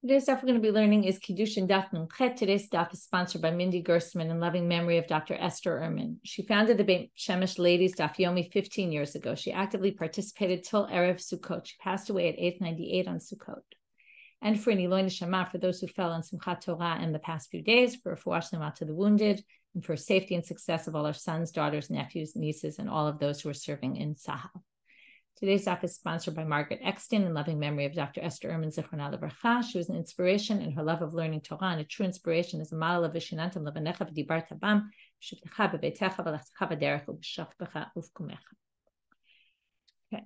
Today's daf we're going to be learning is Kiddushin daf non-kohen. Today's daf is sponsored by Mindy Gerstmann in loving memory of Dr. Esther Ehrman. She founded the Beit Shemesh Ladies Daf Yomi 15 years ago. She actively participated till Erev Sukkot. She passed away at 898 on Sukkot. And for an Eloi Neshama, for those who fell on Simchat Torah in the past few days, for Refuah Shlema to the wounded, and for safety and success of all our sons, daughters, nephews, nieces, and all of those who are serving in Sahel. Today's daf is sponsored by Margaret Exton in loving memory of Dr. Esther Ehrman Zichrona Lebracha. She was an inspiration in her love of learning Torah, and a true inspiration is a model of Vishinantam Levanecha V'Dibart Habam Shivtecha B'Beitecha V'Lachtecha V'Derech U'B'Shafbecha Ufkumecha. Okay,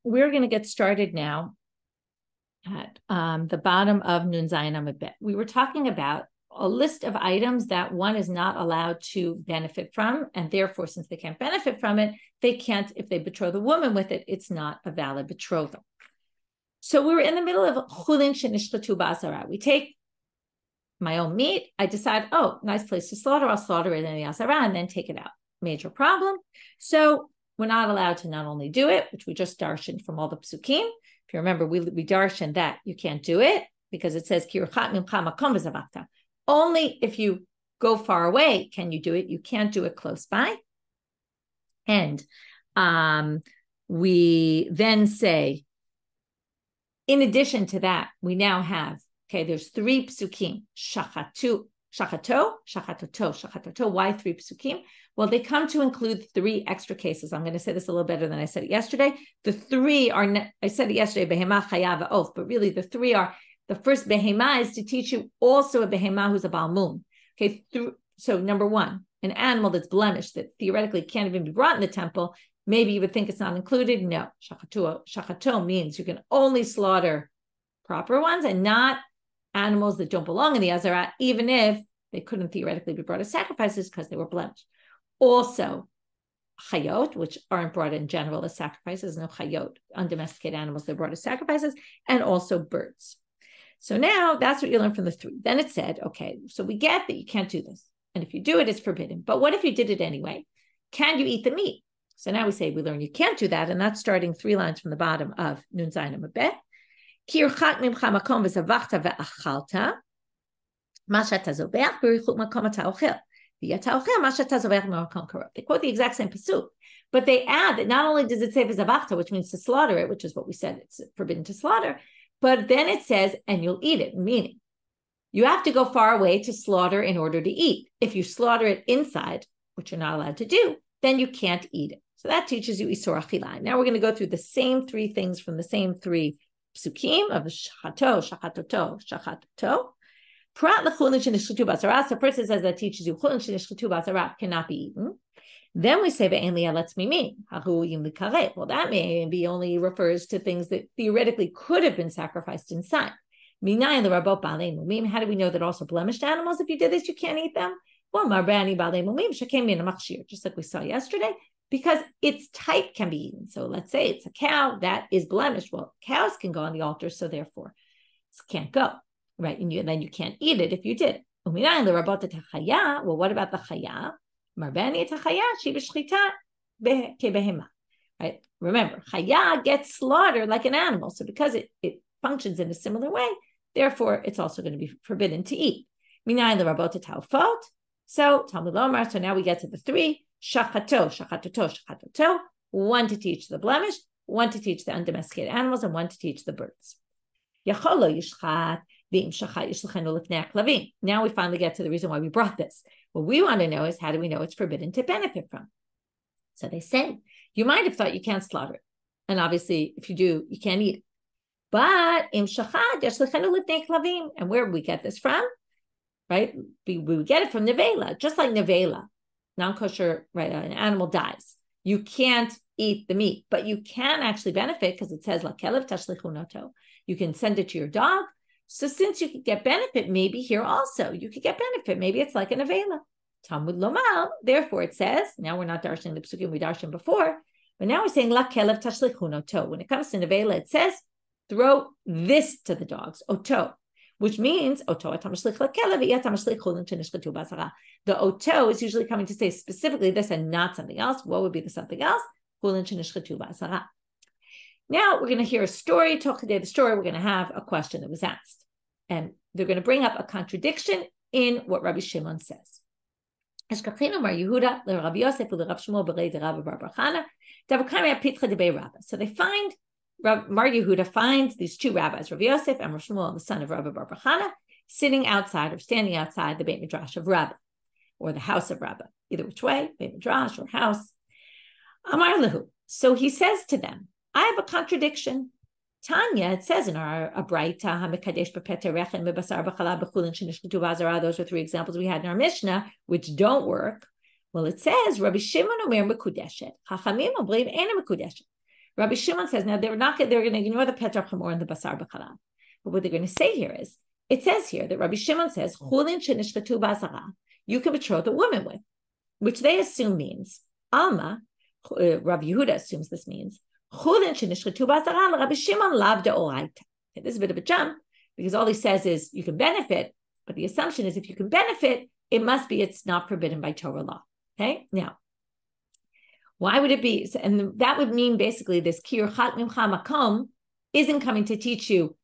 we're going to get started now at the bottom of Nun Zayin Amud Bet. We were talking about a list of items that one is not allowed to benefit from, and therefore, since they can't benefit from it, they can't, if they betroth a woman with it, it's not a valid betrothal. So we were in the middle of chulin shenishchatu ba'azara. We take my own meat, I decide, oh, nice place to slaughter, I'll slaughter it in the azara and then take it out. Major problem. So we're not allowed to not only do it, which we just darshaned from all the psukim. If you remember, we darshaned that you can't do it because it says only if you go far away can you do it. You can't do it close by. And we then say, in addition to that, we now have, okay, there's three psukim, shachatoto. Why three psukim? Well, they come to include three extra cases. I'm going to say this a little better than I said it yesterday. The three are, I said it yesterday, behema, chayav, oath, but really the three are, the first behema is to teach you also a behema who's a balmum. Okay, so number one, an animal that's blemished, that theoretically can't even be brought in the temple, maybe you would think it's not included. No, shachato means you can only slaughter proper ones and not animals that don't belong in the azara, even if they couldn't theoretically be brought as sacrifices because they were blemished. Also, chayot, which aren't brought in general as sacrifices, no chayot, undomesticated animals, they're brought as sacrifices, and also birds. So now that's what you learn from the three. Then it said, okay, so we get that you can't do this. And if you do it, it's forbidden. But what if you did it anyway? Can you eat the meat? So now we learn you can't do that. And that's starting 3 lines from the bottom of Nun Zayin Amud Bet. Ki yurchak mimcha makom v'zavachta ve'achalta ma she'ata zobeach b'richut makom ata ochel v'yata ochel ma she'ata zobeach b'makom karov. They quote the exact same pasuk, but they add that not only does it say v'zavachta, which means to slaughter it, which is what we said, it's forbidden to slaughter, but then it says, and you'll eat it, meaning you have to go far away to slaughter in order to eat. If you slaughter it inside, which you're not allowed to do, then you can't eat it. So that teaches you Isur Achila. Now we're going to go through the same three things from the same three psukim of shachatoto. Prat l'chulin shenishchatu b'azara. So first it says that teaches you chulin shenishchatu b'azara cannot be eaten. Then we say ve'en li'ah lets me mean. Well, that maybe only refers to things that theoretically could have been sacrificed inside. How do we know that also blemished animals, if you did this, you can't eat them? Well, just like we saw yesterday, because its type can be eaten. So let's say it's a cow that is blemished. Well, cows can go on the altar, so therefore it can't go, right? And then you can't eat it if you did. Well, what about the chaya? Right? Remember, chaya gets slaughtered like an animal. So because it functions in a similar way, therefore it's also going to be forbidden to eat. So Talmud Lomar, so now we get to the three. Shachatoto. One to teach the blemished, one to teach the undomesticated animals, and one to teach the birds. Now we finally get to the reason why we brought this. What we want to know is, how do we know it's forbidden to benefit from? So they say, you might have thought you can't slaughter it. And obviously, if you do, you can't eat it. But and where do we get this from? Right? We get it from nevela, just like nevela, non-kosher, right? An animal dies. You can't eat the meat, but you can actually benefit because it says, you can send it to your dog. So since you could get benefit, maybe here also, you could get benefit. Maybe it's like an avela. Talmud Lomal, therefore it says, now we're not darshaning the psukim we darshan before, but now we're saying, when it comes to nevela, it says, throw this to the dogs, oto, which means the oto is usually coming to say specifically this and not something else. What would be the something else? Now we're going to hear a story. The story, we're going to have a question that was asked. And they're going to bring up a contradiction in what Rabbi Shimon says. So they find, Mar Yehuda finds these two rabbis, Rabbi Yosef and Rabbi Shmuel, the son of Rabbi Bar Bar Chana, sitting outside or standing outside the Beit Midrash of Rabbi, or the house of Rabbi, either which way, Beit Midrash or house. Amar Lahu. So he says to them, I have a contradiction. Tanya, it says in our Abraita, those are three examples we had in our Mishnah, which don't work. Well, it says, Rabbi Shimon Omer Mekudeshet. Chachamim Omrim Ena Mekudeshet. Rabbi Shimon says, now they're going to ignore the Peter Chamor and the Basar B'Chalab. But what they're going to say here is, it says here that Rabbi Shimon says, chulin shenishchatu b'azara, you can betroth a woman with, which they assume means, Alma, Rabbi Yehuda assumes this means, chulin shenishchatu b'azara, Rabbi Shimon lav de'oraita. This is a bit of a jump, because all he says is you can benefit, but the assumption is if you can benefit, it's not forbidden by Torah law. Okay, now, why would it be? And that would mean basically this kiur chat mimcha makom isn't coming to teach you.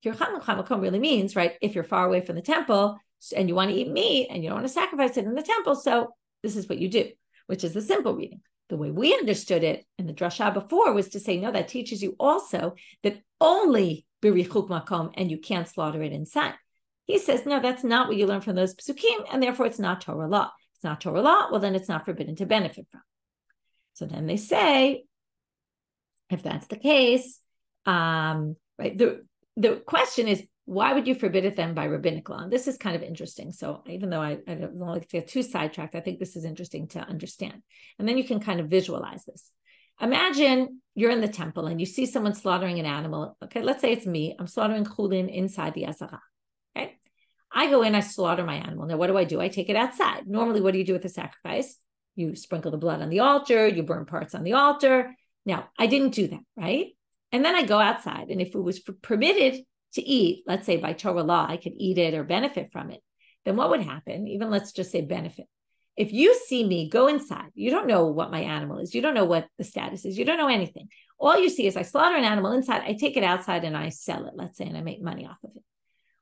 Kiur chat mimcha makom really means, right, if you're far away from the temple and you want to eat meat and you don't want to sacrifice it in the temple, so this is what you do, which is the simple reading. The way we understood it in the drasha before was to say, no, that teaches you also that only birichuk makom and you can't slaughter it inside. He says, no, that's not what you learn from those psukim, and therefore it's not Torah law. It's not Torah law, well, then it's not forbidden to benefit from. So then they say, if that's the case, right, the question is, why would you forbid it then by rabbinic law? And this is kind of interesting. So even though I don't like to get too sidetracked, I think this is interesting to understand. And then you can kind of visualize this. Imagine you're in the temple and you see someone slaughtering an animal. Okay, let's say it's me. I'm slaughtering chulin inside the azara. Okay, I go in, I slaughter my animal. Now, what do? I take it outside. Normally, what do you do with the sacrifice? You sprinkle the blood on the altar, you burn parts on the altar. Now, I didn't do that, right? And then I go outside, and if it was permitted to eat, let's say by Torah law, I could eat it or benefit from it, then what would happen? Even let's just say benefit. If you see me go inside, you don't know what my animal is. You don't know what the status is. You don't know anything. All you see is I slaughter an animal inside, I take it outside and I sell it, let's say, and I make money off of it.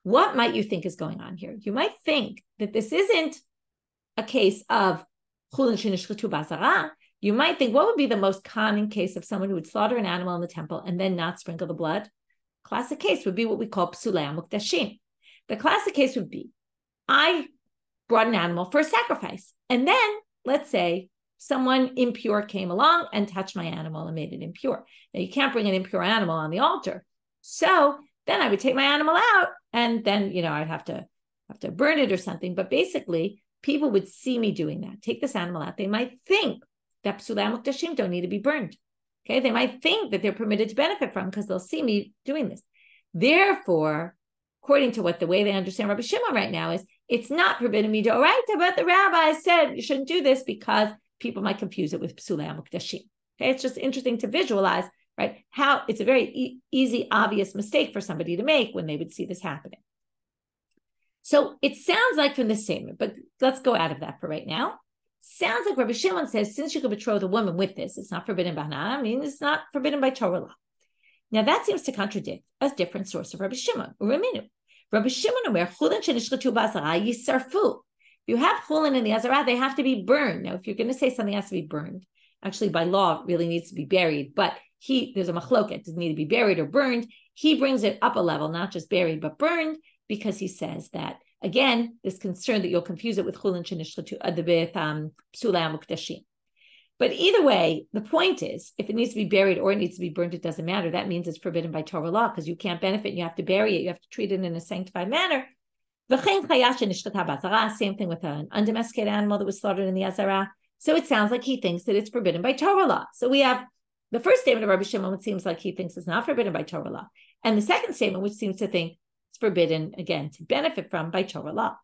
What might you think is going on here? You might think that this isn't a case of chulin shenishchatu b'azara. You might think, what would be the most common case of someone who would slaughter an animal in the temple and then not sprinkle the blood? Classic case would be what we call psulei hamukdashim. The classic case would be, I brought an animal for a sacrifice, and then, let's say, someone impure came along and touched my animal and made it impure. Now, you can't bring an impure animal on the altar. So then I would take my animal out, and then, I'd have to burn it or something. But basically, people would see me doing that. Take this animal out. They might think that psulei hamukdashim don't need to be burned. Okay, they might think that they're permitted to benefit from because they'll see me doing this. Therefore, according to the way they understand Rabbi Shimon right now is, it's not forbidden me to oraita, but the rabbi said you shouldn't do this because people might confuse it with psulei hamukdashim. Okay, it's just interesting to visualize, right, how it's a very easy, obvious mistake for somebody to make when they would see this happening. So it sounds like from this statement, but let's go out of that for right now. Sounds like Rabbi Shimon says, since you could betroth a woman with this, it's not forbidden by hana'a, it's not forbidden by Torah law. Now that seems to contradict a different source of Rabbi Shimon. Rabbi Shimon omer, chulin shenishchatu b'azara yisarfu. If you have chulin in the azara, they have to be burned. Now, if you're going to say something has to be burned, actually by law, it really needs to be buried, but there's a machloket, doesn't need to be buried or burned. He brings it up a level, not just buried, but burned, because he says that, again, this concern that you'll confuse it with chulin shenishchatu psulei hamukdashim. But either way, the point is, if it needs to be buried or it needs to be burned, it doesn't matter. That means it's forbidden by Torah law because you can't benefit. You have to bury it. You have to treat it in a sanctified manner. Same thing with an undomesticated animal that was slaughtered in the azara. So it sounds like he thinks that it's forbidden by Torah law. So we have the first statement of Rabbi Shimon, which seems like he thinks it's not forbidden by Torah law. And the second statement, which seems to think it's forbidden, again, to benefit from by Torah law.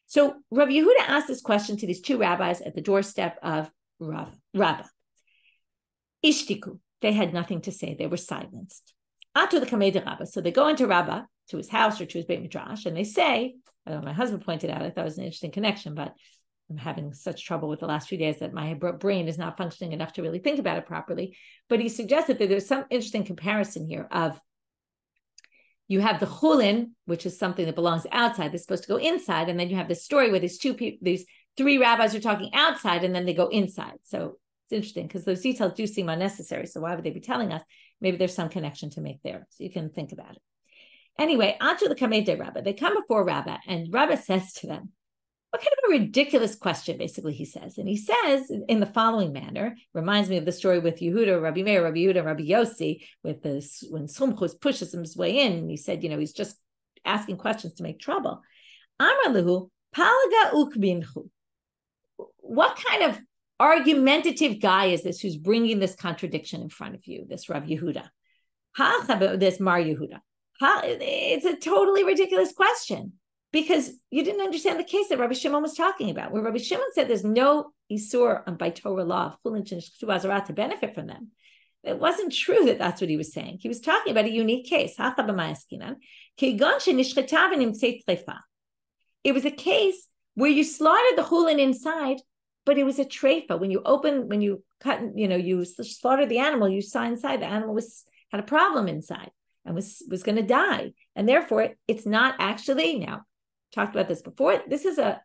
So Rabbi Yehuda asked this question to these two rabbis at the doorstep of Rabbah. Ishtiku, they had nothing to say. They were silenced. Atu the kamei de Rabbah. So they go into Rabbah, to his house or to his Beit Midrash, and they say, I don't know, my husband pointed out, I thought it was an interesting connection, but I'm having such trouble with the last few days that my brain is not functioning enough to really think about it properly. But he suggested that there's some interesting comparison here of you have the chulin, which is something that belongs outside. They're supposed to go inside. And then you have this story where these three rabbis are talking outside and then they go inside. So it's interesting because those details do seem unnecessary. So why would they be telling us? Maybe there's some connection to make there. So you can think about it. Anyway, onto the kamei de Rabbah. They come before Rabbah and Rabbah says to them, what kind of a ridiculous question, basically, he says. And he says in the following manner, reminds me of the story with Yehuda, Rabbi Meir, Rabbi Yehuda, Rabbi Yossi, with this, when Sumchus pushes him his way in, and he said, he's just asking questions to make trouble. Amar lehu, palaga ukbinchu. What kind of argumentative guy is this who's bringing this contradiction in front of you, this Rabbi Yehuda? This Mar Yehuda. It's a totally ridiculous question. Because you didn't understand the case that Rabbi Shimon was talking about, where Rabbi Shimon said there's no isur on by Torah law of chulin to benefit from them. It wasn't true that that's what he was saying. He was talking about a unique case. It was a case where you slaughtered the chulin inside, but it was a treifa. When you cut, you slaughtered the animal, you saw inside the animal had a problem inside and was going to die. And therefore, it's not actually now. Talked about this before. This is a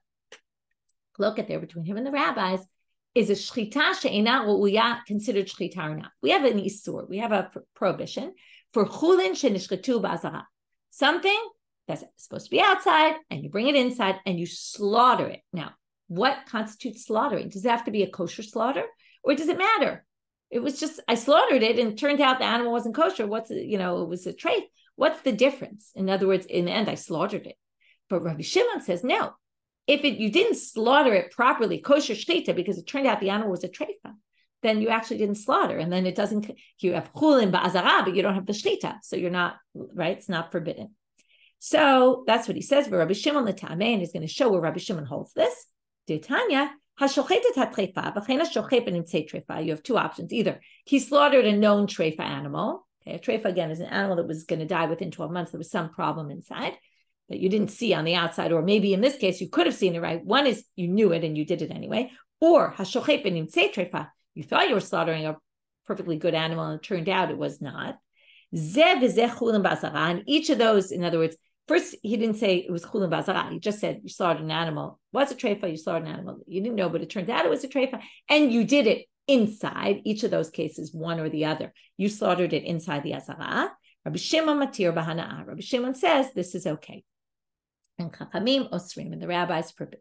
look at there between him and the rabbis. Is a shchita she'ena ru'uya considered shchita or not? We have an isur. We have a prohibition for chulin shenishchetu ba'azara. Something that's supposed to be outside, and you bring it inside, and you slaughter it. Now, what constitutes slaughtering? Does it have to be a kosher slaughter, or does it matter? It was just I slaughtered it, and it turned out the animal wasn't kosher. It was a trait. What's the difference? In other words, in the end, I slaughtered it. But Rabbi Shimon says, no, if you didn't slaughter it properly, kosher shchita, because it turned out the animal was a treifa, then you actually didn't slaughter. And then you have chulin ba'azara, but you don't have the shchita. So you're not, right? It's not forbidden. So that's what he says. But Rabbi Shimon l'tamei, and he's going to show where Rabbi Shimon holds this. D'Tanya, you have two options. Either he slaughtered a known treifa animal. Okay, a treifa, again, is an animal that was going to die within 12 months. There was some problem inside that you didn't see on the outside, or maybe in this case, you could have seen it, right? One is you knew it and you did it anyway. Or you thought you were slaughtering a perfectly good animal and it turned out it was not. And each of those, in other words, first, he didn't say it was chulin ba'azara. He just said you slaughtered an animal. Was a treifa, you slaughtered an animal. You didn't know, but it turned out it was a treifa. And you did it inside. Each of those cases, one or the other. You slaughtered it inside the azara. Rabbi Shimon matir hana'a. Rabbi Shimon says this is okay. And chachamim osrim, and the rabbis forbid.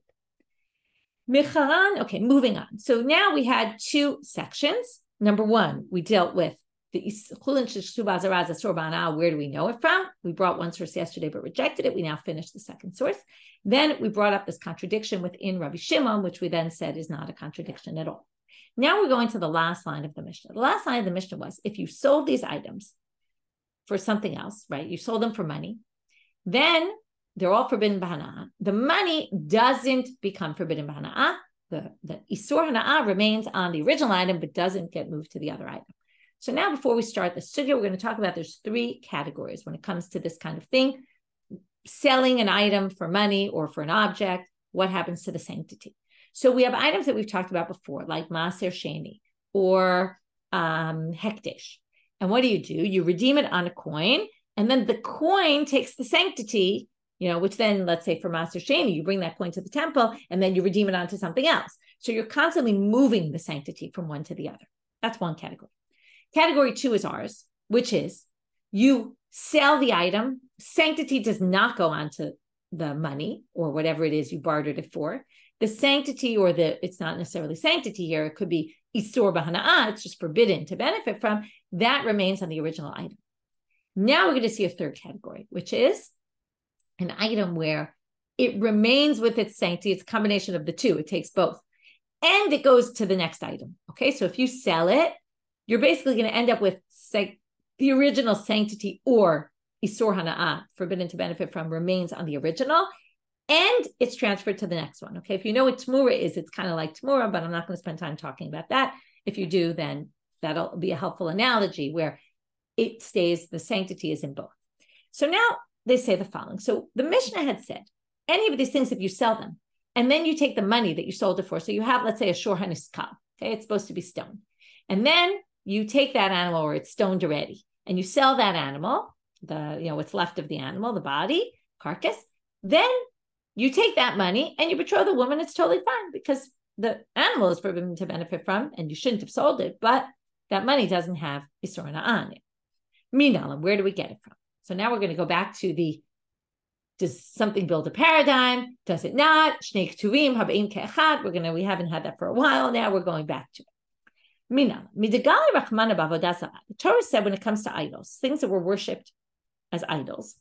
Micharan, okay, moving on. So now we had two sections. Number one, we dealt with the chulin sheshtu ba'azara asur b'hana'a. Where do we know it from? We brought one source yesterday, but rejected it. We now finished the second source. Then we brought up this contradiction within Rabbi Shimon, which we then said is not a contradiction at all. Now we're going to the last line of the Mishnah. The last line of the Mishnah was, if you sold these items for something else, right? You sold them for money, then they're all forbidden b'hana'a. The money doesn't become forbidden b'hana'a. The isur hana'a remains on the original item, but doesn't get moved to the other item. So now before we start the studio, we're going to talk about there's three categories when it comes to this kind of thing. Selling an item for money or for an object, what happens to the sanctity? So we have items that we've talked about before, like maaser sheni or hekdesh. And what do? You redeem it on a coin, and then the coin takes the sanctity, which then, let's say for maaser sheni, you bring that coin to the temple, and then you redeem it onto something else. So you're constantly moving the sanctity from one to the other. That's one category. Category two is ours, which is you sell the item. Sanctity does not go onto the money or whatever it is you bartered it for. The sanctity, or it's not necessarily sanctity here, it could be isur b'hana'a, it's just forbidden to benefit from, that remains on the original item. Now we're going to see a third category, which is an item where it remains with its sanctity. It's a combination of the two. It takes both. And it goes to the next item. Okay, so if you sell it, you're basically going to end up with the original sanctity, or isur hana'a, forbidden to benefit from, remains on the original, and it's transferred to the next one. Okay, if you know what tamura is, it's kind of like tamura, but I'm not going to spend time talking about that. If you do, then that'll be a helpful analogy where it stays, the sanctity is in both. So now they say the following. So the Mishnah had said, any of these things, if you sell them and then you take the money that you sold it for. So you have, let's say, a shor haniskal. Okay, it's supposed to be stoned. And then you take that animal, or it's stoned already, and you sell that animal, what's left of the animal, the body, carcass. Then you take that money and you betroth the woman. It's totally fine because the animal is forbidden to benefit from, and you shouldn't have sold it, but that money doesn't have isur hana'a on it. Minalam, where do we get it from? So now we're going to go back to does something build a paradigm? Does it not? Shnei ketuvim hab'im ke'echad. We haven't had that for a while. Now we're going back to it. Minalam, midegali rachmana b'avodah zarah. The Torah said when it comes to idols, things that were worshipped as idols,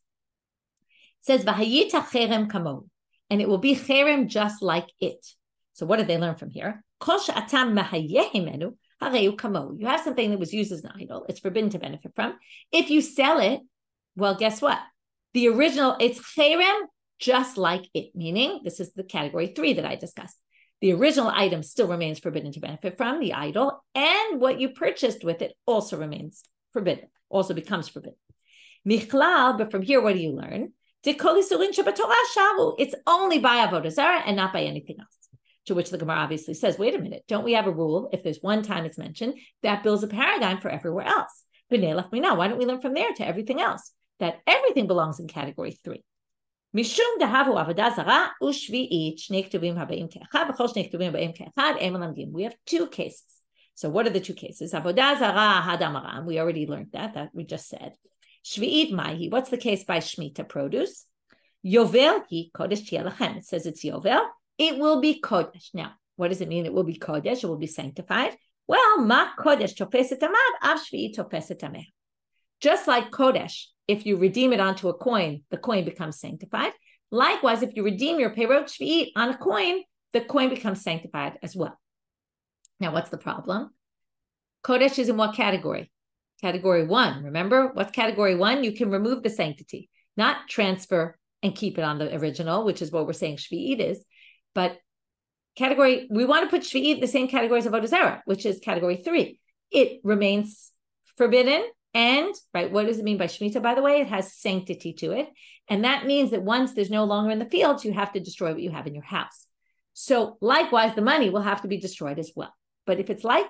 it says v'hayita cherem kamo, and it will be cherem just like it. So what did they learn from here? You have something that was used as an idol. It's forbidden to benefit from. If you sell it, well, guess what? The original, it's cherem just like it, meaning this is the category 3 that I discussed. The original item still remains forbidden to benefit from, the idol, and what you purchased with it also remains forbidden, also becomes forbidden. Michlal, but from here, what do you learn? It's only by avodah zarah and not by anything else. To which the Gemara obviously says, wait a minute, don't we have a rule? If there's one time it's mentioned, that builds a paradigm for everywhere else. Why don't we learn from there to everything else? That everything belongs in category 3. Mishum dahavu avodah zarah ushvi'it shnei ketuvim haba'im ke'echad v'chol shnei ketuvim haba'im ke'echad em melamdim. We have 2 cases. So what are the 2 cases? Avodah zarah hadamaram. We already learned that we just said. Shvi'it mahi. What's the case by Shemitah produce? Yovel hi kodesh tielachem. It says it's Yovel. It will be kodesh. Now, what does it mean? It will be kodesh. It will be sanctified. Well, ma kodesh tofeset amad, av shvi'it tofeset ameh. Just like kodesh, if you redeem it onto a coin, the coin becomes sanctified. Likewise, if you redeem your perot shvi'it on a coin, the coin becomes sanctified as well. Now, what's the problem? Kodesh is in what category? Category 1. Remember, what's category 1? You can remove the sanctity, not transfer and keep it on the original, which is what we're saying shvi'it is. But we want to put shvi'it in the same category as avodah zarah, which is category 3. It remains forbidden. And, right, what does it mean by Shemitah, by the way? It has sanctity to it. And that means that once there's no longer in the fields, you have to destroy what you have in your house. So likewise, the money will have to be destroyed as well. But if it's like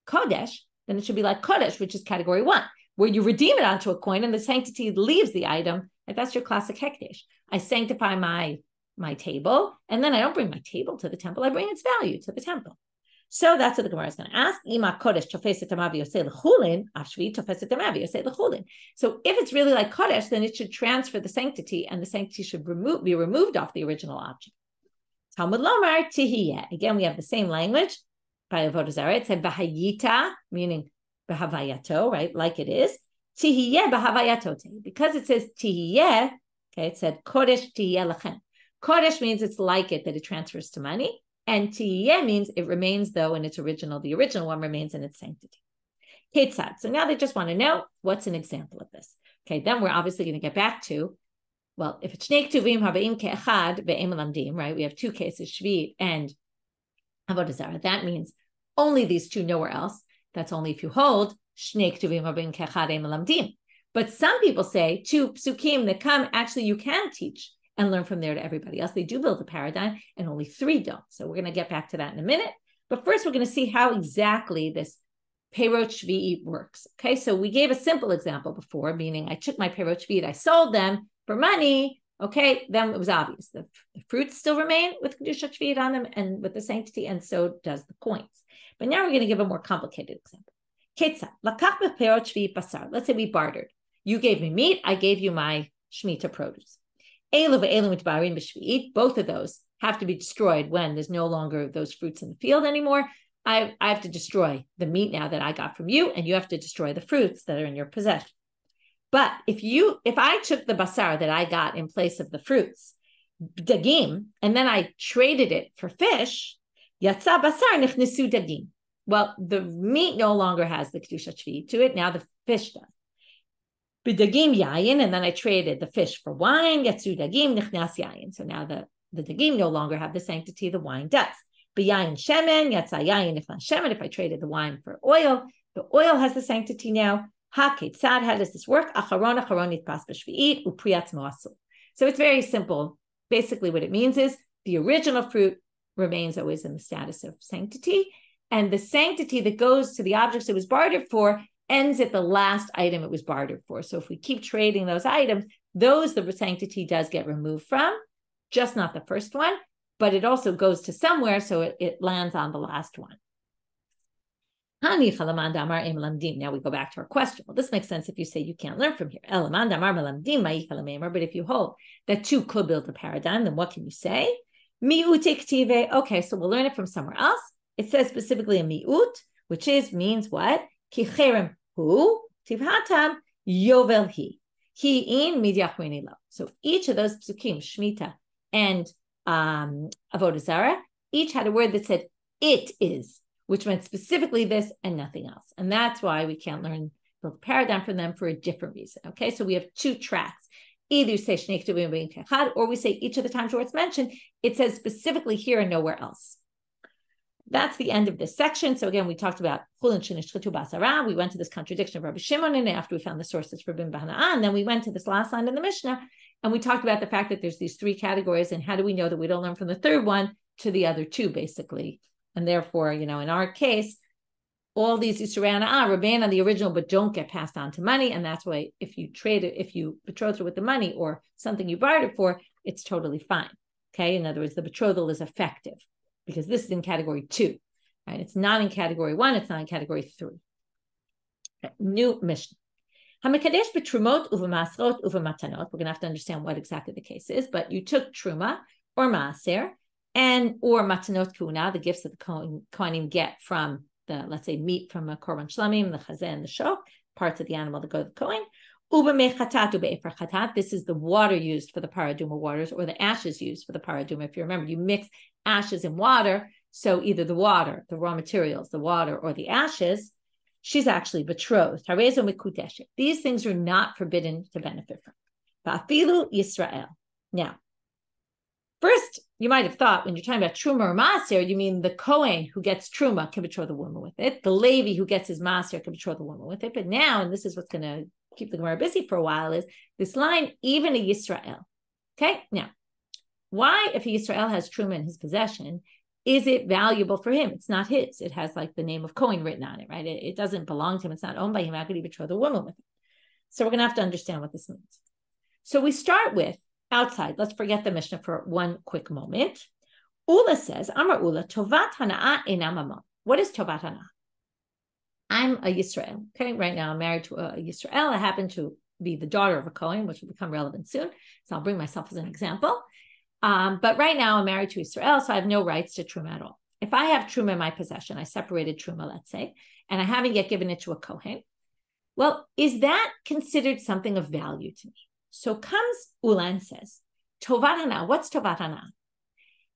Kodesh, then it should be like Kodesh, which is category 1, where you redeem it onto a coin and the sanctity leaves the item. And that's your classic hekdesh. I sanctify my table, and then I don't bring my table to the temple. I bring its value to the temple. So that's what the Gemara is going to ask. So if it's really like kodesh, then it should transfer the sanctity, and the sanctity should be removed off the original object. Talmud lomar tihiyeh. Again, we have the same language by avodah zarah. It said bahayita, meaning bahavayato, right? Like it is. Tihiyeh bahavayato. Because it says tihiyeh, okay, it said kodesh tihiyeh lachem. Kodesh means it's like it, that it transfers to money. And tiyeh means it remains, though, in its original. The original one remains in its sanctity. Ketzad. So now they just want to know what's an example of this. Okay, then we're obviously going to get back to, well, if it's shnei ketuvim haba'im ke'echad ve'em melamdim, right? We have 2 cases, shvi'it and avodah zarah. That means only these 2, nowhere else. That's only if you hold shnei ketuvim haba'im ke'echad ve'em melamdim. But some people say 2 psukim that come, actually you can teach and learn from there to everybody else. They do build a paradigm, and only 3 don't. So we're going to get back to that in a minute. But first, we're going to see how exactly this perot shvi'it works. Okay, so we gave a simple example before, meaning I took my perot shvi'it, I sold them for money. Okay, then it was obvious. The fruits still remain with kedusha shvi'it on them and with the sanctity, and so does the coins. But now we're going to give a more complicated example. Ketzad, lakach beperot shvi'it basar. Let's say we bartered. You gave me meat, I gave you my Shemitah produce. Both of those have to be destroyed when there's no longer those fruits in the field anymore. I have to destroy the meat now that I got from you, and you have to destroy the fruits that are in your possession. But if I took the basar that I got in place of the fruits, dagim, and then I traded it for fish, yatsa basar nichnesu dagim. Well, the meat no longer has the kedusha shvi'it to it. Now the fish does. B'dagim yayin, and then I traded the fish for wine. Yatsu dagim nichnas yayin. So now the dagim no longer have the sanctity. The wine does. B'yayin shemen yatsa yayin nichnas shemen. If I traded the wine for oil, the oil has the sanctity now. Ha ketzad. How does this work? Acharon nitpas b'shvi'it upriyatz moasul. So it's very simple. Basically, what it means is the original fruit remains always in the status of sanctity, and the sanctity that goes to the objects it was bartered for ends at the last item it was bartered for. So if we keep trading those items, the sanctity does get removed from, just not the first one, but it also goes to somewhere, so it lands on the last one. Now we go back to our question. Well, this makes sense if you say you can't learn from here. But if you hold that two could build a paradigm, then what can you say? Okay, so we'll learn it from somewhere else. It says specifically a mi'ut, which means what? Ki cherem hu tivhatam yovel hi. He in midyachrini lo. So each of those psukim, Shemitah and Avodah Zarah, each had a word that said it is, which meant specifically this and nothing else. And that's why we can't learn the paradigm from them for a different reason. Okay, so we have two tracks. Either you say Shnei Ketuvim Echad, or we say each of the times where it's mentioned, it says specifically here and nowhere else. That's the end of this section. So again, we talked about chulin shenishchitu basara. We went to this contradiction of Rabbi Shimon, and after we found the sources for bin hana'a, and then we went to this last line in the Mishna, and we talked about the fact that there's these three categories, and how do we know that we don't learn from the third one to the other two, basically. And therefore, in our case, all these Yisrael hana'a remain on the original, but don't get passed on to money. And that's why if you trade it, if you betroth it with the money or something you bartered for, it's totally fine. Okay. In other words, the betrothal is effective because this is in category 2, right? It's not in category 1. It's not in category 3. Okay. New Mishna. Hamikadesh betrumot uvemasrot uvematanot. We're going to have to understand what exactly the case is, but you took truma or maaser or matanot kuna, the gifts that the kohanim get from the, let's say, meat from a korban shlamim, the chazeh and the shok, parts of the animal that go to the kohen. This is the water used for the paraduma waters, or the ashes used for the paraduma. If you remember, you mix ashes and water, so either the water, the raw materials, the water, or the ashes, she's actually betrothed. These things are not forbidden to benefit from. Yisrael. Now, first, you might have thought when you're talking about truma or maaser, you mean the kohen who gets truma can betroth the woman with it. The Levi who gets his maaser can betroth the woman with it. But now, and this is what's going to keep the Gemara busy for a while, is this line, even a Yisrael. Okay, now, why, if a Yisrael has truma in his possession, is it valuable for him? It's not his. It has like the name of Kohen written on it, right? It doesn't belong to him. It's not owned by him. How could he betroth a woman with it? So we're going to have to understand what this means. So we start with outside. Let's forget the Mishnah for one quick moment. Ula says, Amar Ula, tovat hana'a ena mamon. What is tovat hana'a? I'm a Yisrael. Okay, right now I'm married to a Yisrael. I happen to be the daughter of a Kohen, which will become relevant soon. So I'll bring myself as an example. But right now I'm married to Israel, so I have no rights to truma at all. If I have truma in my possession, I separated truma, let's say, and I haven't yet given it to a Kohen, well, is that considered something of value to me? So comes Ula and says, tovat hana'a. What's tovat hana'a?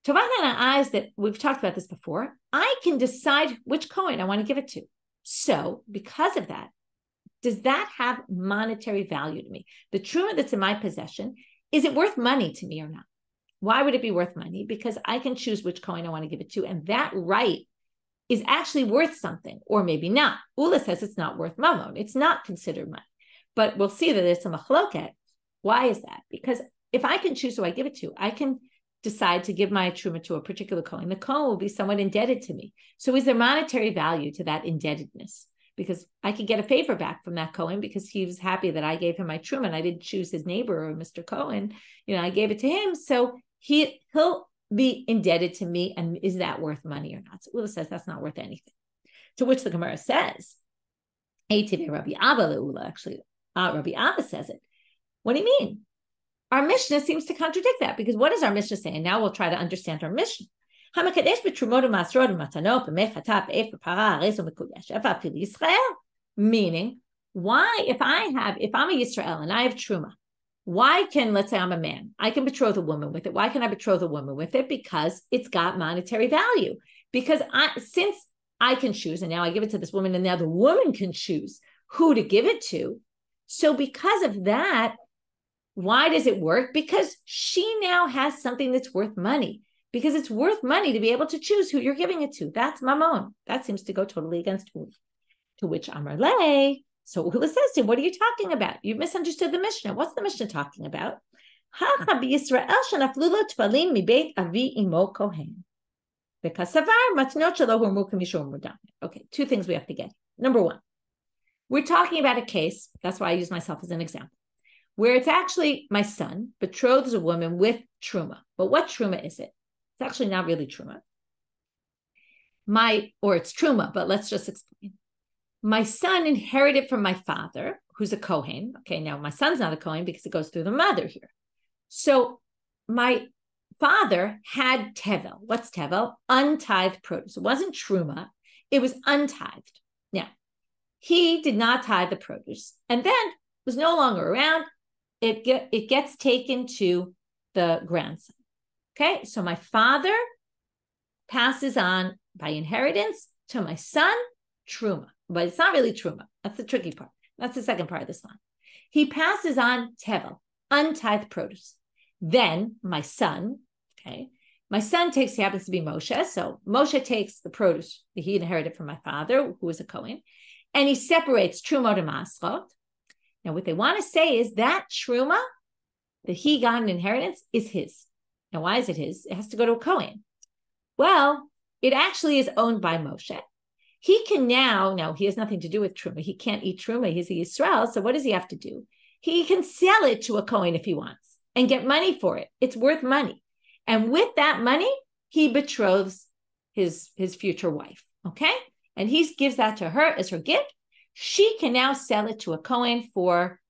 Tovat hana'a is that, we've talked about this before, I can decide which Kohen I want to give it to. So because of that, does that have monetary value to me? The truma that's in my possession, is it worth money to me or not? Why would it be worth money? Because I can choose which Kohen I want to give it to, and that right is actually worth something, or maybe not. Ula says it's not worth mammon. It's not considered money. But we'll see that there's some machloket. Why is that? Because if I can choose who I give it to, I can decide to give my truma to a particular Kohen. The Kohen will be somewhat indebted to me. So is there monetary value to that indebtedness? Because I could get a favor back from that Kohen because he was happy that I gave him my truma and I didn't choose his neighbor or Mr. Cohen. I gave it to him. So he'll be indebted to me. And is that worth money or not? So Ula says that's not worth anything. To which the Gemara says, Rabbi Abba Ula, actually, Rabbi Abba says it. What do you mean? Our Mishnah seems to contradict that, because what does our Mishnah say? And now we'll try to understand our Mishnah. Meaning, why, if I'm a Yisrael and I have truma, why can, let's say I'm a man, I can betroth a woman with it. Why can I betroth a woman with it? Because it's got monetary value. Because since I can choose, and now I give it to this woman, and now the woman can choose who to give it to. So because of that, why does it work? Because she now has something that's worth money. Because it's worth money to be able to choose who you're giving it to. That's mammon. That seems to go totally against Ula. To which Amar Le, so Ula says to him, what are you talking about? You've misunderstood the Mishnah. What's the Mishnah talking about? Okay, two things we have to get. Number one, we're talking about a case, that's why I use myself as an example, where it's actually my son betroths a woman with truma. But what truma is it? It's actually not really truma. Or it's truma, but let's just explain. My son inherited from my father, who's a kohen. Okay, now my son's not a kohen because it goes through the mother here. So my father had tevel. What's tevel? Untithed produce. It wasn't truma. It was untithed. Now, he did not tithe the produce and then was no longer around. It gets taken to the grandson. Okay, so my father passes on by inheritance to my son truma, but it's not really truma. That's the tricky part. That's the second part of this line. He passes on tevel, untithed produce. Then my son takes, he happens to be Moshe. So Moshe takes the produce that he inherited from my father, who was a Kohen, and he separates truma to masrot. Now, what they want to say is that truma that he got in inheritance is his. Now, why is it his? It has to go to a Kohen. Well, it actually is owned by Moshe. He can now he has nothing to do with truma. He can't eat truma. He's a Yisrael. So what does he have to do? He can sell it to a Kohen if he wants and get money for it. It's worth money. And with that money, he betroths his future wife. Okay? And he gives that to her as her gift. She can now sell it to a Kohen for,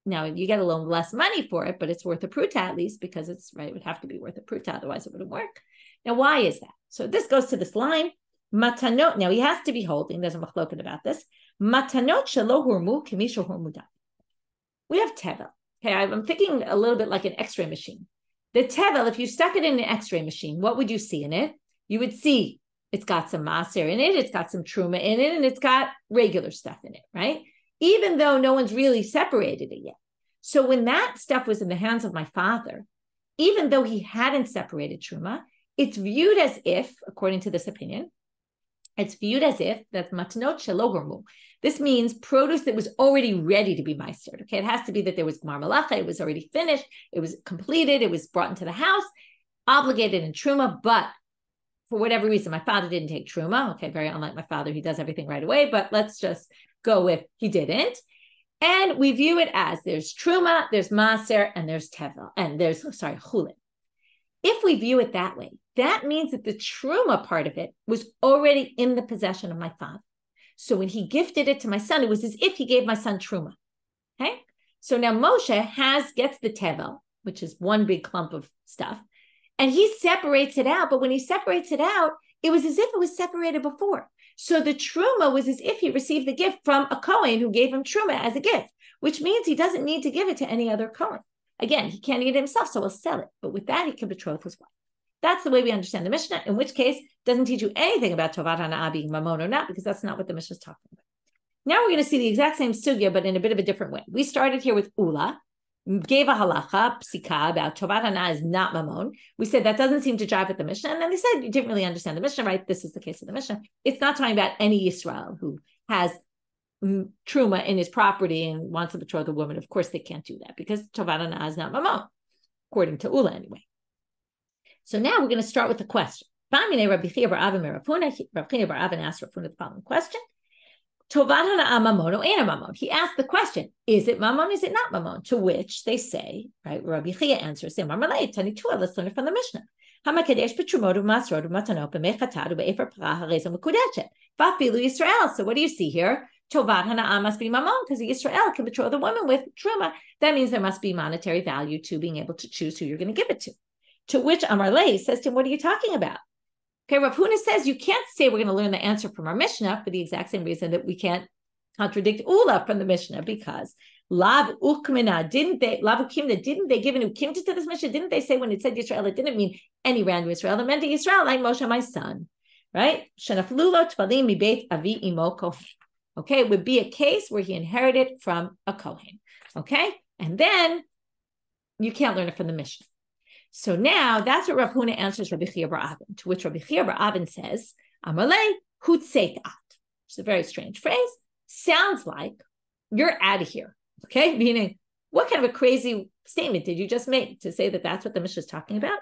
now you get a little less money for it, but it's worth a pruta at least because it's right. It would have to be worth a pruta, otherwise it wouldn't work. Now, why is that? So this goes to this line. Matanot. Now he has to be holding. There's a machloket about this. Matanot shelo hurmu kimisho hurmuda. We have tevel. Okay, I'm thinking a little bit like an X-ray machine. The tevel, if you stuck it in an X-ray machine, what would you see in it? You would see it's got some maser in it, it's got some truma in it, and it's got regular stuff in it, right? Even though no one's really separated it yet. So when that stuff was in the hands of my father, even though he hadn't separated truma, it's viewed as if, according to this opinion, it's viewed as if that's matnot shelo hurmu. This means produce that was already ready to be meistered. Okay, it has to be that there was gmar malacha, it was already finished, it was completed, it was brought into the house, obligated in truma, but for whatever reason, my father didn't take truma. Okay, very unlike my father, he does everything right away, but let's just go with he didn't. And we view it as there's truma, there's maser, and there's tevel, and there's, chulin. If we view it that way, that means that the truma part of it was already in the possession of my father. So when he gifted it to my son, it was as if he gave my son truma. Okay? So now Moshe gets the tevel, which is one big clump of stuff, and he separates it out. But when he separates it out, it was as if it was separated before. So the truma was as if he received the gift from a Kohen who gave him truma as a gift, which means he doesn't need to give it to any other Kohen. Again, he can't eat it himself, so he'll sell it. But with that, he can betroth his wife. That's the way we understand the Mishnah, in which case, it doesn't teach you anything about tovat hana'a being mamon or not, because that's not what the Mishnah is talking about. Now we're going to see the exact same sugya, but in a bit of a different way. We started here with Ula, gave a halacha, psika, about tovat hana'a is not mamon. We said that doesn't seem to jive with the Mishnah, and then they said you didn't really understand the Mishnah, right? This is the case of the Mishnah. It's not talking about any Yisrael who has truma in his property and wants to betroth a woman. Of course, they can't do that because tovat hana'a is not mamon, according to Ula anyway. So now we're going to start with the question. Rabbi Shimon asked Rav the following question. Tovat hana'a mamon or ain't mamon? He asked the question, is it mamon, is it not mamon? To which they say, right, Rabbi Shimon answers, let's learn it from the Mishnah. So what do you see here? Tovat hana'a must be mamon because the Yisrael can betroth a woman with truma. That means there must be monetary value to being able to choose who you're going to give it to. To which Amar Lei says to him, what are you talking about? Okay, Rav Huna says, you can't say we're going to learn the answer from our Mishnah for the exact same reason that we can't contradict Ula from the Mishnah, because Lav Ukmina, didn't they give an Ukimta to this Mishnah? Didn't they say when it said Yisrael, it didn't mean any random Yisrael, it meant a Yisrael like Moshe, my son, right? Shenaflulo tvalim mi beit avi imo kohen. Okay, it would be a case where he inherited from a Kohen. Okay, and then you can't learn it from the Mishnah. So now that's what Rav Huna answers Rabbi Chia bar Avin, to which Rabbi Chia bar Avin says, Amalei hutzeit at. It's a very strange phrase. Sounds like you're out of here. Okay, meaning, What kind of a crazy statement did you just make to say that that's what the Mishnah is talking about?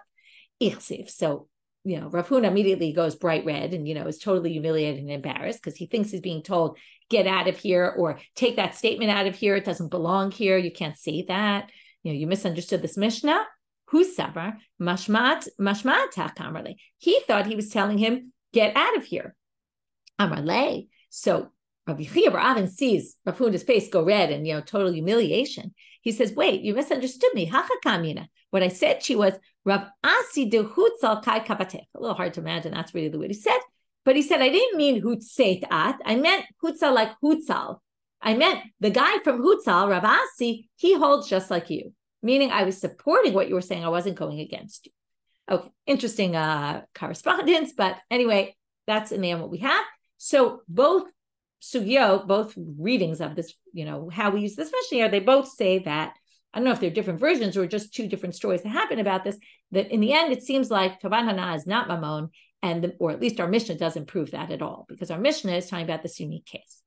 So, Rav Huna immediately goes bright red and, is totally humiliated and embarrassed because he thinks he's being told, get out of here or take that statement out of here. It doesn't belong here. You can't say that. You misunderstood this Mishnah. Husavar mashmat kamarle. He thought he was telling him, get out of here. Amarle. So Rabbi Shimon sees Rav Huna's face go red and, total humiliation. He says, wait, you misunderstood me. What I said to you was, Rav Asi de hutzal kai kavatech. A little hard to imagine. That's really the word he said. But he said, I didn't mean hutzet at. I meant hutzal like hutzal. I meant the guy from hutzal, Rav Asi, he holds just like you. Meaning I was supporting what you were saying. I wasn't going against you. Okay, interesting correspondence. But anyway, that's in the end what we have. So both sugyo, both readings of this, how we use this Mishnah, they both say that, I don't know if they're different versions or just two different stories that happen about this, that in the end, it seems like tovat hana'a is not mamon, or at least our Mishnah doesn't prove that at all, because our Mishnah is talking about this unique case.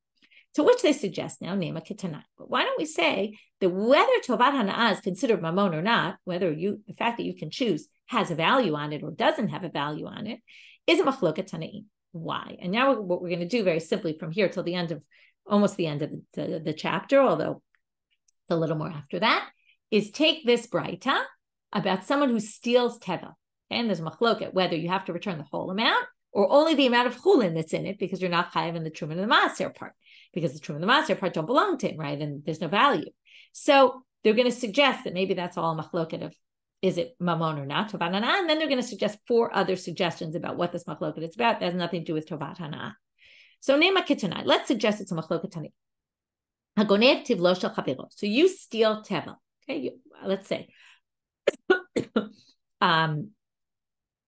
To which they suggest now, nema ketanai. But why don't we say that whether tovat hana'a is considered mamon or not, whether the fact that you can choose has a value on it or doesn't have a value on it, is a machloket tanaim. Why? And now what we're going to do very simply from here till the end of, almost the end of the chapter, although a little more after that, is take this braita about someone who steals teva. Okay? And there's a machloket whether you have to return the whole amount or only the amount of chulin that's in it, because you're not chayav in the truma and the maaser part, because the truma and the maaser part don't belong to him, right? And there's no value. So they're going to suggest that maybe that's all a machloket of, is it mamon or not, tovat hana'a? And then they're going to suggest 4 other suggestions about what this machloket is about. That has nothing to do with tovat hana'a. So nema ketanai. Let's suggest it's a machloket tanaim. Hagonev tivlo shel chavero. So you steal teva. Okay, let's say, I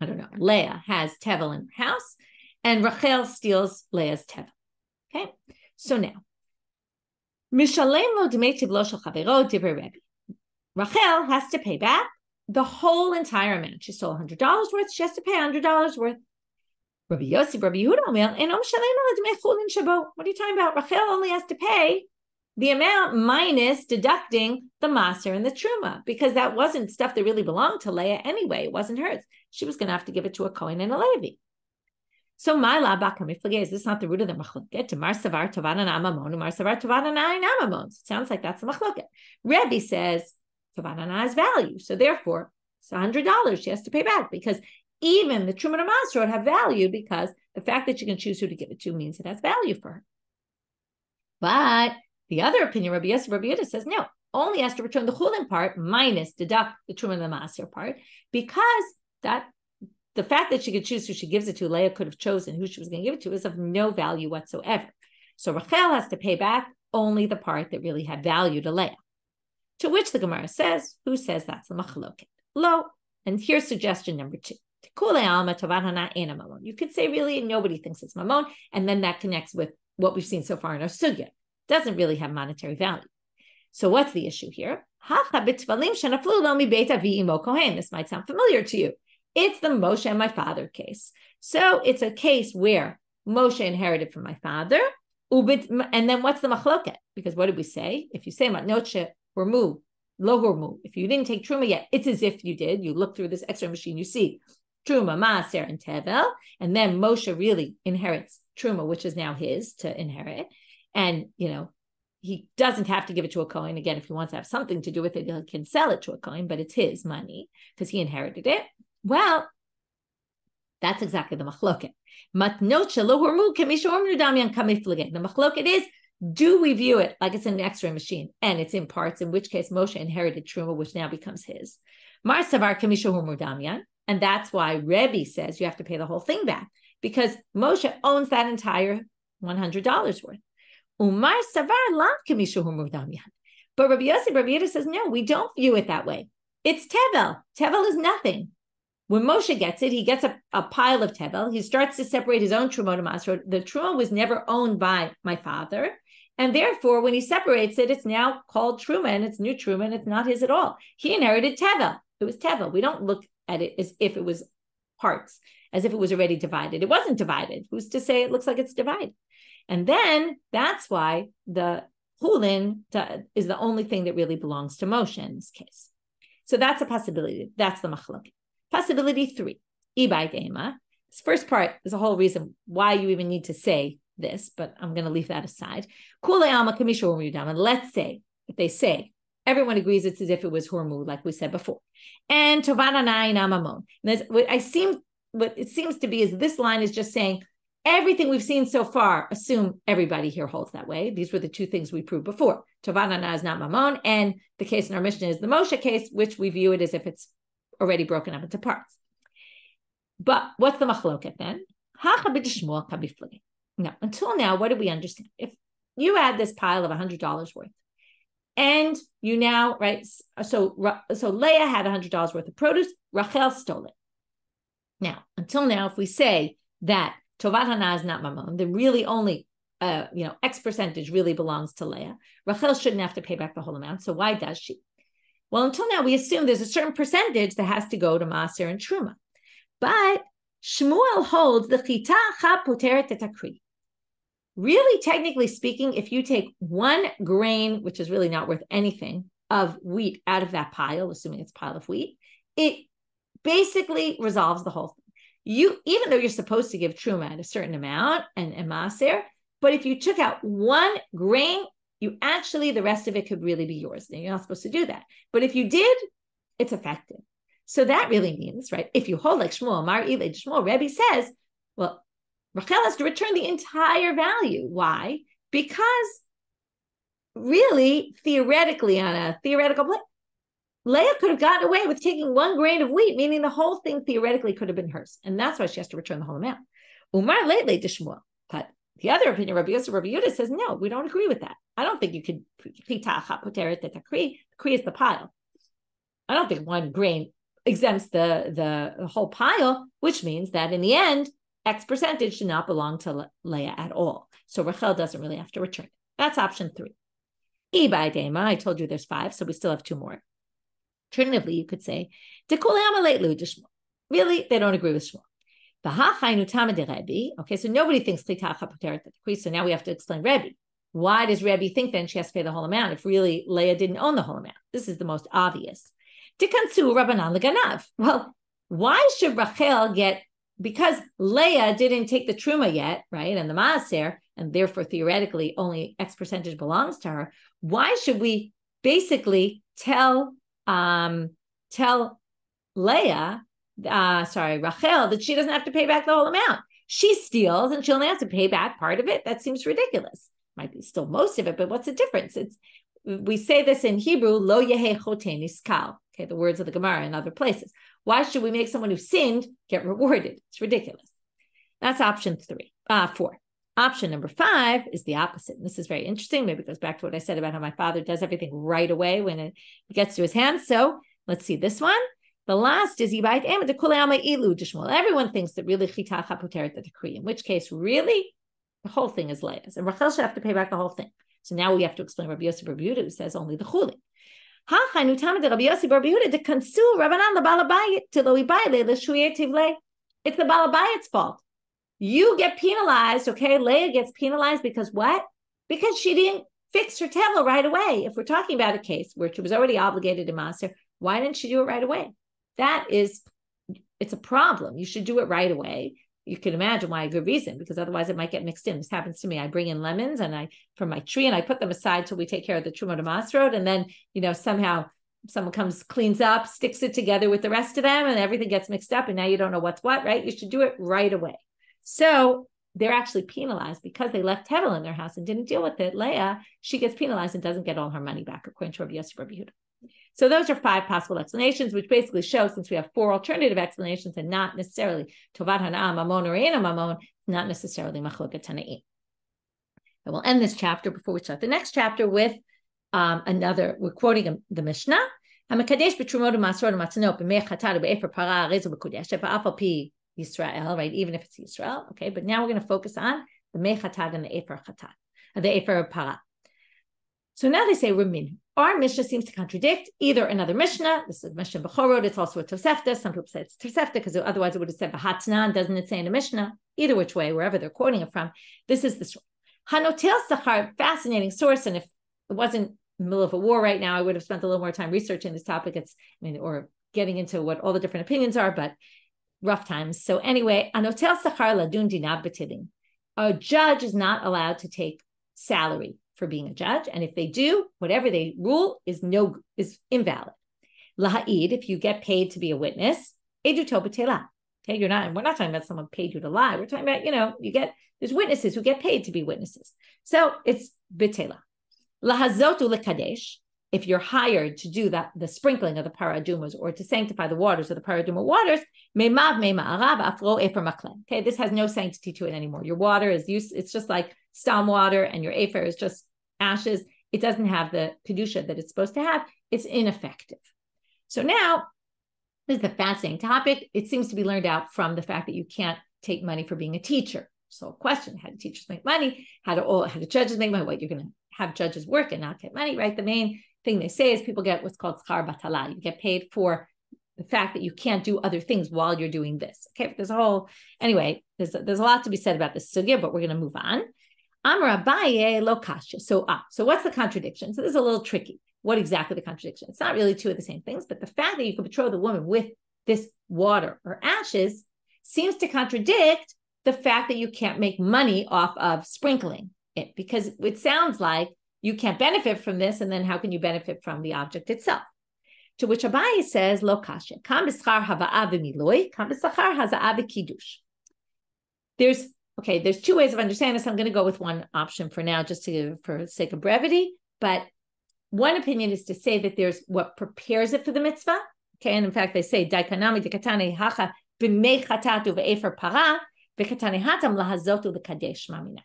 don't know, Leah has tevel in her house, and Rachel steals Leah's tevel. Okay, so now, Mishalemo d'mei tivlo shel chavero divrei Rebbe. Rachel has to pay back the whole entire amount. She stole $100 worth. She has to pay $100 worth. Rabbi Yossi, Rabbi Yehuda, what are you talking about? Rachel only has to pay the amount minus deducting the maser and the truma, because that wasn't stuff that really belonged to Leah anyway. It wasn't hers. She was going to have to give it to a kohen and a Levi. So my is this not the root of the machloket? To mar savar tovat hana'a mamon, mar savar tovat hana'a mamon. It sounds like that's the machloket. Rebbe says tovat hana'a is value, so therefore it's $100 she has to pay back, because even the truma and maser have value, because the fact that you can choose who to give it to means it has value for her. But the other opinion, Rabbi Yehuda says, no, only has to return the chulin part minus deduct the truma and the maaser part, because that the fact that she could choose who she gives it to, Leah could have chosen who she was going to give it to, is of no value whatsoever. So Rachel has to pay back only the part that really had value to Leah. To which the Gemara says, who says that's the machloket? Lo. And here's suggestion number 2. You could say really nobody thinks it's mamon, and then that connects with what we've seen so far in our sugya. Doesn't really have monetary value. So what's the issue here? This might sound familiar to you. It's the Moshe and my father case. So it's a case where Moshe inherited from my father, and then what's the machloket? Because what did we say? If you say matnoche hormu, lo hormu, if you didn't take truma yet, it's as if you did. You look through this X-ray machine, you see truma, maaser, and tevel, and then Moshe really inherits truma, which is now his to inherit. And, he doesn't have to give it to a kohen. Again, if he wants to have something to do with it, he can sell it to a kohen, but it's his money because he inherited it. Well, that's exactly the machloket. The machloket is, do we view it like it's an X-ray machine and it's in parts, in which case Moshe inherited truma, which now becomes his. Mar savar kamishu mudamian. And that's why Rebbe says you have to pay the whole thing back, because Moshe owns that entire $100 worth. Umar savar lav kamishu mudamian. But Rabbi Yehuda says, no, we don't view it that way. It's tevel. Tevel is nothing. When Moshe gets it, he gets a pile of tevel. He starts to separate his own truma to masrot. The truma was never owned by my father. And therefore, when he separates it, it's now called truma, and it's new truma, and it's not his at all. He inherited tevel. It was tevel. We don't look at it as if it was parts, as if it was already divided. It wasn't divided. Who's to say it looks like it's divided? And then that's why the chulin is the only thing that really belongs to Moshe in this case. So that's a possibility. That's the machloket. Possibility 3, ibai deima. This first part is a whole reason why you even need to say this, but I'm going to leave that aside. And let's say, if they say, everyone agrees it's as if it was hormu, like we said before. And tovat hana'a mamon. What it seems to be is this line is just saying, everything we've seen so far, assume everybody here holds that way. These were the two things we proved before. Tovat hana'a is not mamon, and the case in our Mishna is the Moshe case, which we view it as if it's already broken up into parts. But what's the machloket then? Now, until now, what do we understand? If you had this pile of $100 worth, and you now, right, so Leah had $100 worth of produce, Rachel stole it. Now, until now, if we say that tovat hana'a is not mamon, then really only, X percentage really belongs to Leah. Rachel shouldn't have to pay back the whole amount, so why does she? Well, until now, we assume there's a certain percentage that has to go to Maaser and Truma. But Shmuel holds the chita cha poteret etakri. Really, technically speaking, if you take 1 grain, which is really not worth anything, of wheat out of that pile, assuming it's a pile of wheat, it basically resolves the whole thing. Even though you're supposed to give truma at a certain amount and maaser, but if you took out 1 grain, the rest of it could really be yours. Now, you're not supposed to do that. But if you did, it's effective. So that really means, right, if you hold like Shmuel, Mar Ilay Shmuel, Rebbe says, well, Rachel has to return the entire value. Why? Because really, theoretically, on a theoretical plane, Leah could have gotten away with taking 1 grain of wheat, meaning the whole thing theoretically could have been hers. And that's why she has to return the whole amount. Umar lately to Shmuel. But the other opinion, Rabbi Yehuda says, no, we don't agree with that. I don't think you could, Kri is the pile. I don't think 1 grain exempts the whole pile, which means that in the end, X percentage should not belong to Leah at all. So Rachel doesn't really have to return it. That's option 3. Ibai Dema, I told you there's 5, so we still have 2 more. Alternatively, you could say, really, they don't agree with Shmuel. Okay, so nobody thinks so now we have to explain Rebbe. Why does Rebbe think then she has to pay the whole amount if really Leah didn't own the whole amount? This is the most obvious. Well, why should Rachel get, because Leah didn't take the truma yet, right, and the maaser, and therefore theoretically only X percentage belongs to her, why should we basically tell Rachel that she doesn't have to pay back the whole amount? She steals and she only has to pay back part of it. That seems ridiculous. Might be still most of it, but what's the difference? We say this in Hebrew, lo yehe choten iskal. Okay, the words of the Gemara in other places. Why should we make someone who sinned get rewarded? It's ridiculous. That's option 4. Option number 5 is the opposite. And this is very interesting. Maybe it goes back to what I said about how my father does everything right away when it gets to his hands. So let's see this one. The last is everyone thinks that really chitacha poteret the decree, in which case really the whole thing is Leah's. And Rachel should have to pay back the whole thing. So now we have to explain Rabbi Yossi Rabbi Yehuda, who says only the chulin. It's the balabayit's fault. You get penalized, okay? Leah gets penalized because what? Because she didn't fix her tevel right away. If we're talking about a case where she was already obligated to master, why didn't she do it right away? It's a problem. You should do it right away. You can imagine why a good reason, because otherwise it might get mixed in. This happens to me. I bring in lemons from my tree and I put them aside till we take care of the truma to masrot. And then, somehow someone comes, cleans up, sticks it together with the rest of them and everything gets mixed up. And now you don't know what's what, right? You should do it right away. So they're actually penalized because they left tevel in their house and didn't deal with it. Leah, she gets penalized and doesn't get all her money back, according to Rabbi Yossi Rabbi Yehuda. So those are 5 possible explanations, which basically show, since we have 4 alternative explanations and not necessarily tovat hana'a mamon or ena mamon, not necessarily machloket tannaitic. And we'll end this chapter before we start the next chapter with we're quoting the Mishna. Yisrael, right? Even if it's Yisrael, okay. But now we're going to focus on the mechatad and the efer chatad, the efer para. So now they say Ramin. Our Mishnah seems to contradict either another Mishnah. This is Mishnah Bechorot. It's also a Tosefta. Some people say it's Tosefta because otherwise it would have said B'hatnan. Doesn't it say in a Mishnah? Either which way, wherever they're quoting it from, this is the story. Hanotel Sachar, fascinating source, and if it wasn't in the middle of a war right now, I would have spent a little more time researching this topic. Or getting into what all the different opinions are, but rough times. So anyway, anotel sachar ladun dinav b'tilin. A judge is not allowed to take salary for being a judge, and if they do, whatever they rule is invalid. Laha'id, if you get paid to be a witness, eduto b'tela. Okay, we're not talking about someone paid you to lie. We're talking about, there's witnesses who get paid to be witnesses. So it's b'tela. Lahazotu lekadesh. If you're hired to do the sprinkling of the paradumas or to sanctify the waters of the paraduma waters, okay, this has no sanctity to it anymore. Your water is used, it's just like stam water, and your afer is just ashes. It doesn't have the kedusha that it's supposed to have. It's ineffective. So now, this is a fascinating topic. It seems to be learned out from the fact that you can't take money for being a teacher. So a question, how do teachers make money? How do judges make money? What, you're going to have judges work and not get money, right? The main thing they say is people get what's called schar batala. You get paid for the fact that you can't do other things while you're doing this. Okay, there's a lot to be said about this sugya, but we're going to move on. Amar Abaye lo kasha. So what's the contradiction? So this is a little tricky. What exactly the contradiction? It's not really two of the same things, but the fact that you could betroth a woman with this water or ashes seems to contradict the fact that you can't make money off of sprinkling it, because it sounds like you can't benefit from this, and then how can you benefit from the object itself? To which Abaye says, Lo kasha, kam b'schar hava'a v'miloi, kam b'schar haza'a v'kiddush. There's two ways of understanding this. I'm going to go with one option for now, for the sake of brevity. But one opinion is to say that there's what prepares it for the mitzvah. Okay, and in fact, they say, Daikanami dekatane hacha b'mei chatatu v'efer para, v'katane hatam lahazotu l'kadesh mamina.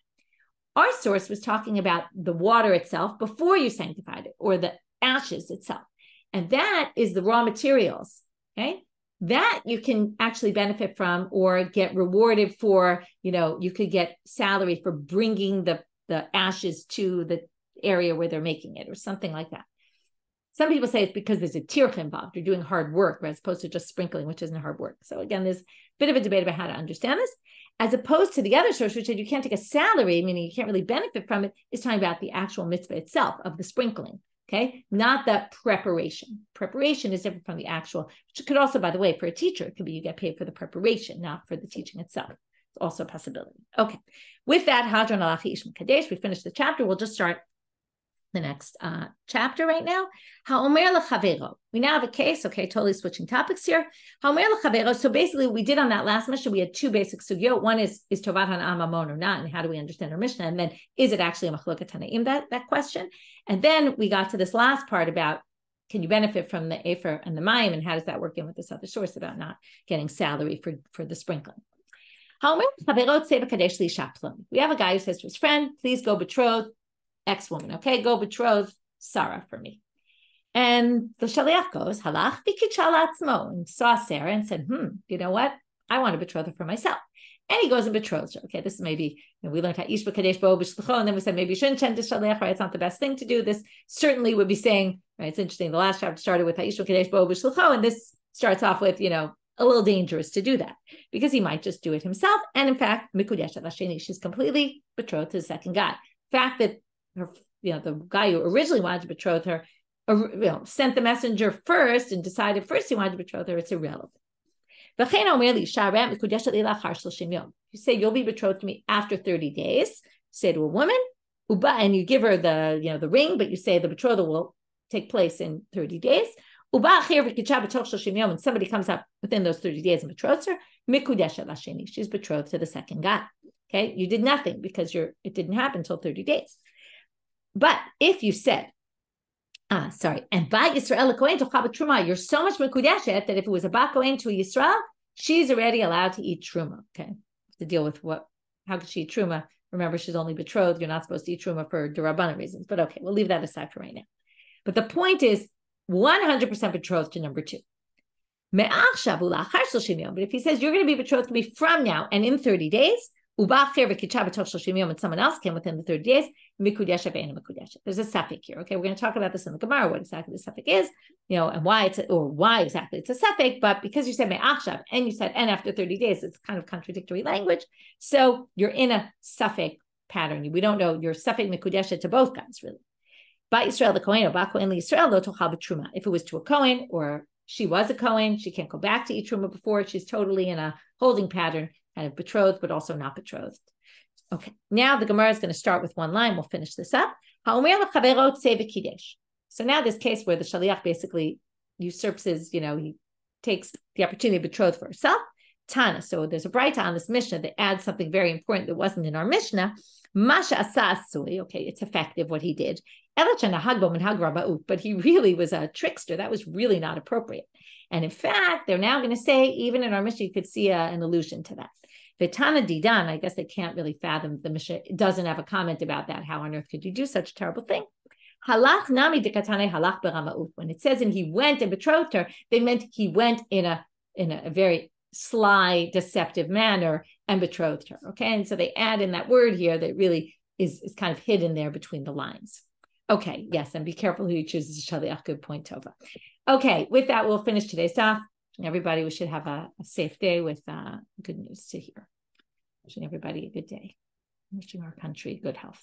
Our source was talking about the water itself before you sanctified it, or the ashes itself. And that is the raw materials, okay? That you can actually benefit from or get rewarded for. You could get salary for bringing the ashes to the area where they're making it or something like that. Some people say it's because there's a tircha involved. You're doing hard work as opposed to just sprinkling, which isn't hard work. So again, there's a bit of a debate about how to understand this. As opposed to the other source, which said you can't take a salary, meaning you can't really benefit from it, is talking about the actual mitzvah itself of the sprinkling, okay? Not the preparation. Preparation is different from the actual, which could also, by the way, for a teacher, it could be you get paid for the preparation, not for the teaching itself. It's also a possibility. Okay. With that, Hadran alachi ishma kadesh, we finished the chapter. We'll just start the next chapter right now. Ha'omer l'chavero. We now have a case, okay, totally switching topics here. Ha'omer l'chavero. So basically, we did on that last Mishna, we had two basic sugyot. One is tovat hana'a mamon or not, and how do we understand our Mishna? And then, is it actually a machloket tanaim, that question? And then we got to this last part about, can you benefit from the afer and the mayim, and how does that work in with this other source about not getting salary for the sprinkling? We have a guy who says to his friend, please go betroth X woman, okay, go betroth Sarah for me. And the shaliach goes, halach v'kichalatzmo, and saw Sarah and said, you know what? I want to betroth her for myself. And he goes and betroths her. Okay, this is maybe, we learned how ish b'kadesh bo b'shlecho, and then we said maybe you shouldn't send the shaliach, right? It's not the best thing to do. This certainly would be saying, right? It's interesting. The last chapter started with ish b'kadesh bo b'shlecho, and this starts off with, a little dangerous to do that because he might just do it himself. And in fact, mikudeshet lasheni, she's completely betrothed to the second guy. The fact that her, the guy who originally wanted to betroth her, sent the messenger first and decided first he wanted to betroth her, it's irrelevant. You say you'll be betrothed to me after 30 days. Say to a woman, and you give her the ring, but you say the betrothal will take place in 30 days. When somebody comes up within those 30 days and betroths her, she's betrothed to the second guy. Okay, you did nothing because it didn't happen until 30 days. But if you said, and by Yisrael Kohen to truma, you're so much mekudeshet that if it was a bat Kohen to a Yisrael, she's already allowed to eat truma. Okay, to deal with how could she eat truma? Remember, she's only betrothed. You're not supposed to eat truma for the Rabbanit reasons. But okay, we'll leave that aside for right now. But the point is 100% betrothed to number two. But if he says you're going to be betrothed to me from now and in 30 days, and someone else came within the 30 days, there's a suffix here. Okay, we're going to talk about this in the Gemara, what exactly the suffix is, and why exactly it's a suffix. But because you said me'achshav and you said and after 30 days, it's kind of contradictory language. So you're in a suffix pattern. We don't know, you're suffix mikudeshet to both guys, really. Ba Yisrael the Kohen or Ba Kohen Yisrael lo tochal b'truma. If it was to a Kohen or she was a Kohen, she can't go back to eat truma before. She's totally in a holding pattern, kind of betrothed, but also not betrothed. Okay, now the Gemara is going to start with one line. We'll finish this up. So now this case where the shaliach basically usurps his, he takes the opportunity to betroth for herself. Tana. So there's a bright on this Mishna that adds something very important that wasn't in our Mishna. Masha asa asui. Okay, it's effective what he did. But he really was a trickster. That was really not appropriate. And in fact, they're now going to say, even in our Mishnah, you could see an allusion to that. Vitana didan, I guess they can't really fathom the Mishnah. It doesn't have a comment about that. How on earth could you do such a terrible thing? Halach nami dekatane halach berama'ut. When it says, and he went and betrothed her, they meant he went in a very sly, deceptive manner and betrothed her. Okay, and so they add in that word here that really is kind of hidden there between the lines. Okay, yes, and be careful who you choose as shaliach. Good point, Tova. Okay, with that, we'll finish today's talk. Everybody, we should have a safe day with good news to hear. Wishing everybody a good day. Wishing our country good health.